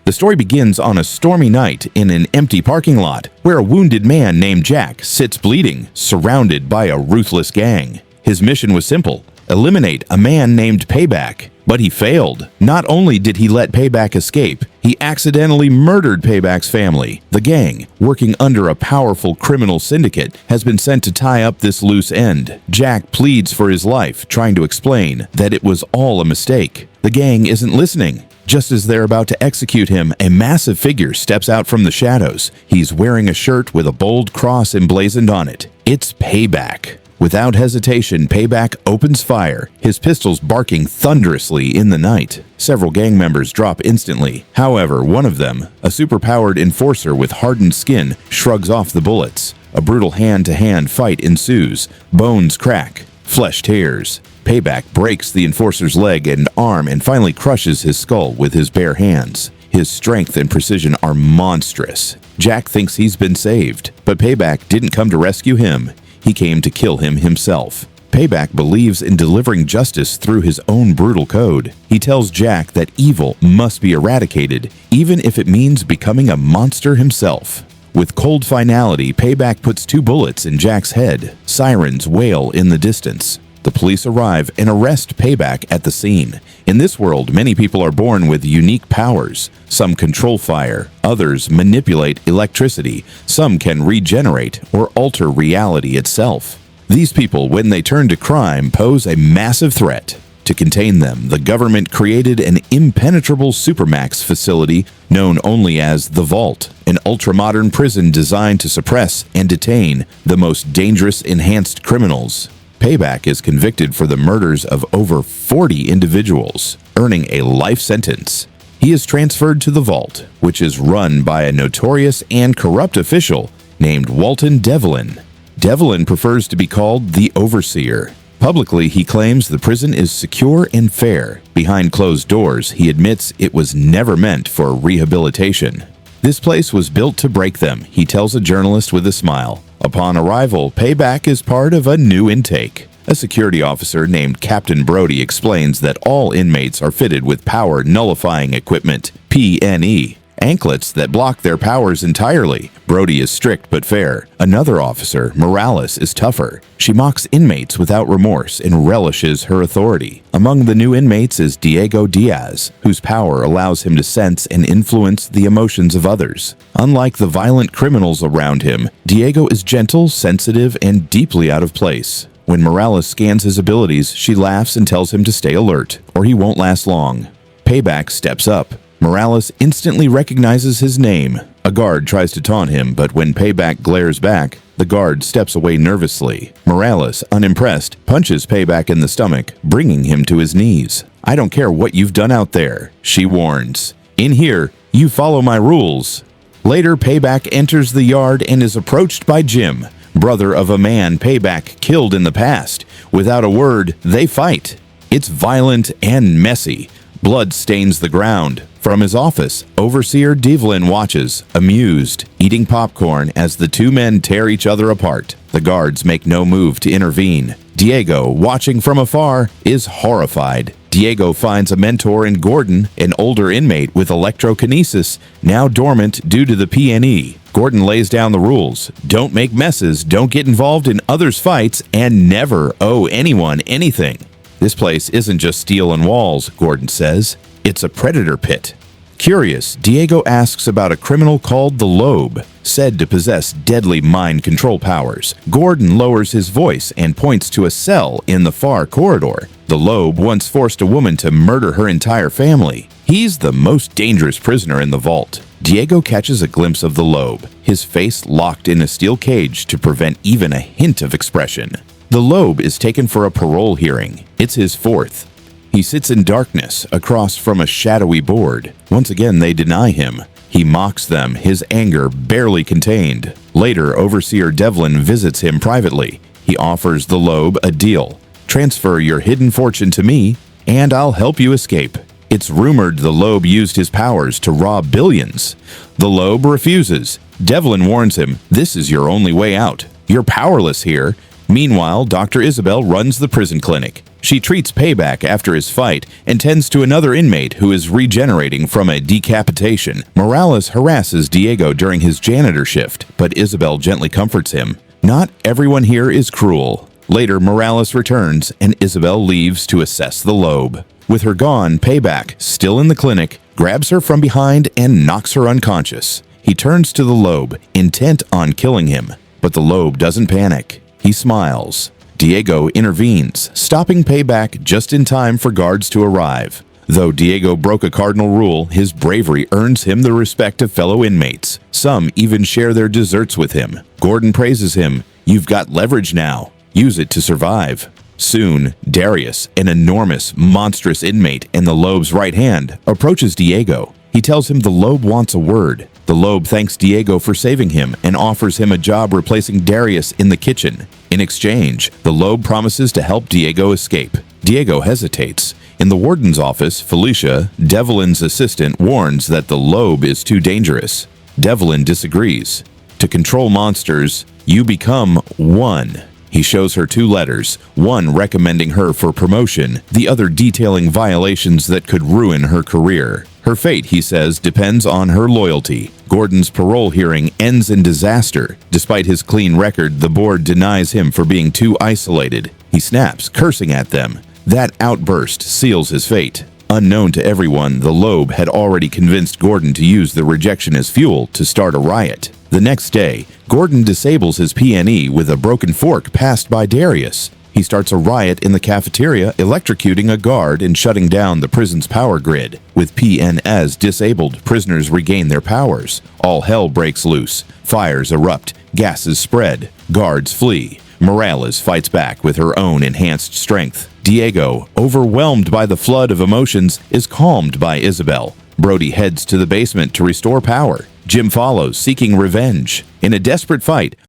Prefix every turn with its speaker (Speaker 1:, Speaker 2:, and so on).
Speaker 1: The story begins on a stormy night in an empty parking lot where a wounded man named Jack sits bleeding, surrounded by a ruthless gang. His mission was simple: eliminate a man named Payback. But he failed. Not only did he let Payback escape, he accidentally murdered Payback's family. The gang, working under a powerful criminal syndicate, has been sent to tie up this loose end. Jack pleads for his life, trying to explain that it was all a mistake. The gang isn't listening. Just as they're about to execute him, a massive figure steps out from the shadows. He's wearing a shirt with a bold cross emblazoned on it. It's Payback. Without hesitation, Payback opens fire, his pistols barking thunderously in the night. Several gang members drop instantly. However, one of them, a superpowered enforcer with hardened skin, shrugs off the bullets. A brutal hand-to-hand fight ensues. Bones crack, flesh tears. Payback breaks the enforcer's leg and arm and finally crushes his skull with his bare hands. His strength and precision are monstrous. Jack thinks he's been saved, but Payback didn't come to rescue him. He came to kill him himself. Payback believes in delivering justice through his own brutal code. He tells Jack that evil must be eradicated, even if it means becoming a monster himself. With cold finality, Payback puts 2 bullets in Jack's head. Sirens wail in the distance. The police arrive and arrest Payback at the scene. In this world, many people are born with unique powers. Some control fire, others manipulate electricity, some can regenerate or alter reality itself. These people, when they turn to crime, pose a massive threat. To contain them, the government created an impenetrable supermax facility known only as the Vault, an ultra-modern prison designed to suppress and detain the most dangerous enhanced criminals. Payback is convicted for the murders of over 40 individuals, earning a life sentence. He is transferred to the Vault, which is run by a notorious and corrupt official named Walton Devlin. Devlin prefers to be called the Overseer. Publicly, he claims the prison is secure and fair. Behind closed doors, he admits it was never meant for rehabilitation. This place was built to break them, he tells a journalist with a smile. Upon arrival, Payback is part of a new intake. A security officer named Captain Brody explains that all inmates are fitted with power nullifying equipment, PNE, anklets that block their powers entirely. Brody is strict but fair. Another officer, Morales, is tougher. She mocks inmates without remorse and relishes her authority. Among the new inmates is Diego Diaz, whose power allows him to sense and influence the emotions of others. Unlike the violent criminals around him, Diego is gentle, sensitive, and deeply out of place. When Morales scans his abilities, she laughs and tells him to stay alert, or he won't last long. Payback steps up. Morales instantly recognizes his name. A guard tries to taunt him, but when Payback glares back, the guard steps away nervously. Morales, unimpressed, punches Payback in the stomach, bringing him to his knees. "I don't care what you've done out there," she warns. "In here, you follow my rules." Later, Payback enters the yard and is approached by Jim, brother of a man Payback killed in the past. Without a word, they fight. It's violent and messy. Blood stains the ground. From his office, Overseer Devlin watches, amused, eating popcorn as the 2 men tear each other apart. The guards make no move to intervene. Diego, watching from afar, is horrified. Diego finds a mentor in Gordon, an older inmate with electrokinesis, now dormant due to the PNE. Gordon lays down the rules: don't make messes, don't get involved in others' fights, and never owe anyone anything. "This place isn't just steel and walls," Gordon says. "It's a predator pit." Curious, Diego asks about a criminal called the Lobe, said to possess deadly mind control powers. Gordon lowers his voice and points to a cell in the far corridor. The Lobe once forced a woman to murder her entire family. He's the most dangerous prisoner in the Vault. Diego catches a glimpse of the Lobe, his face locked in a steel cage to prevent even a hint of expression. The Lobe is taken for a parole hearing. It's his 4th. He sits in darkness across from a shadowy board. Once again, they deny him. He mocks them, his anger barely contained. Later, Overseer Devlin visits him privately. He offers the Lobe a deal. "Transfer your hidden fortune to me, and I'll help you escape." It's rumored the Lobe used his powers to rob billions. The Lobe refuses. Devlin warns him, "This is your only way out. You're powerless here." Meanwhile, Dr. Isabel runs the prison clinic. She treats Payback after his fight and tends to another inmate who is regenerating from a decapitation. Morales harasses Diego during his janitor shift, but Isabel gently comforts him. Not everyone here is cruel. Later, Morales returns and Isabel leaves to assess the lobe. With her gone, Payback, still in the clinic, grabs her from behind and knocks her unconscious. He turns to the lobe, intent on killing him, but the lobe doesn't panic. He smiles. Diego intervenes, stopping Payback just in time for guards to arrive. Though Diego broke a cardinal rule, his bravery earns him the respect of fellow inmates. Some even share their desserts with him. Gordon praises him. "You've got leverage now. Use it to survive." Soon, Darius, an enormous, monstrous inmate in the Lobe's right hand, approaches Diego. He tells him the Lobe wants a word. The Lobe thanks Diego for saving him and offers him a job replacing Darius in the kitchen. In exchange, the Lobe promises to help Diego escape. Diego hesitates. In the warden's office, Felicia, Devlin's assistant, warns that the Lobe is too dangerous. Devlin disagrees. To control monsters, you become one. He shows her 2 letters, one recommending her for promotion, the other detailing violations that could ruin her career. Her fate, he says, depends on her loyalty. Gordon's parole hearing ends in disaster. Despite his clean record, the board denies him for being too isolated. He snaps, cursing at them. That outburst seals his fate. Unknown to everyone, the Lobe had already convinced Gordon to use the rejection as fuel to start a riot. The next day, Gordon disables his PNE with a broken fork passed by Darius. He starts a riot in the cafeteria, electrocuting a guard and shutting down the prison's power grid. With PNS disabled, prisoners regain their powers. All hell breaks loose. Fires erupt. Gases spread. Guards flee. Morales fights back with her own enhanced strength. Diego, overwhelmed by the flood of emotions, is calmed by Isabel. Brody heads to the basement to restore power. Jim follows, seeking revenge. In a desperate fight,